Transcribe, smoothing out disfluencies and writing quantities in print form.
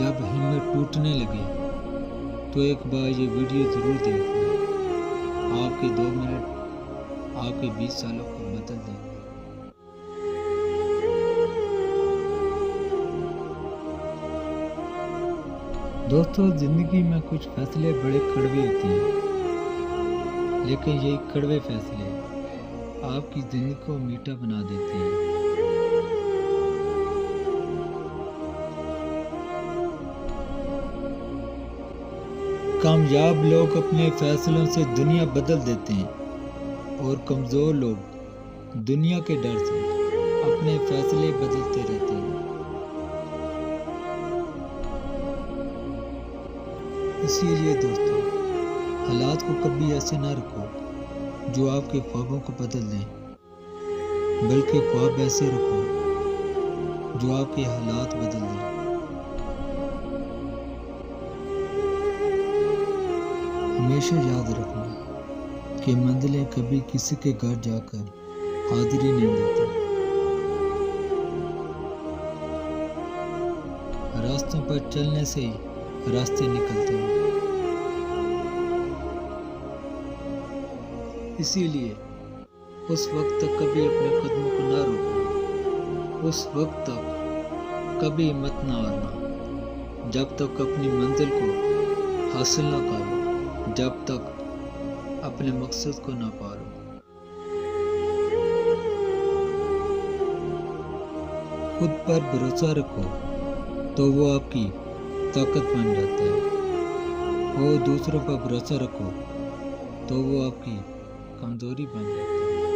जब हिम्मत टूटने लगे तो एक बार ये वीडियो ज़रूर देखिए। आपके 2 मिनट आपके 20 सालों को बदल देंगे। दोस्तों, ज़िंदगी में कुछ फैसले बड़े कड़वे होते हैं, लेकिन यही कड़वे फैसले आपकी ज़िंदगी को मीठा बना देते हैं। कामयाब लोग अपने फैसलों से दुनिया बदल देते हैं और कमज़ोर लोग दुनिया के डर से अपने फैसले बदलते रहते हैं। इसीलिए दोस्तों, हालात को कभी ऐसे ना रखो जो आपके ख्वाबों को बदल दें, बल्कि ख्वाब ऐसे रखो जो आपके हालात बदल दें। हमेशा याद रखना कि मंजिलें कभी किसी के घर जाकर हाजिरी नहीं देती। रास्तों पर चलने से ही रास्ते निकलते हैं। इसीलिए उस वक्त तक कभी अपने कदमों को ना रोकना, उस वक्त तक कभी हिम्मत ना हारना, जब तक अपनी मंजिल को हासिल ना करो, जब तक अपने मकसद को ना पारो। खुद पर भरोसा रखो तो वो आपकी ताकत बन जाता है, और दूसरों पर भरोसा रखो तो वो आपकी कमजोरी बन जाता है।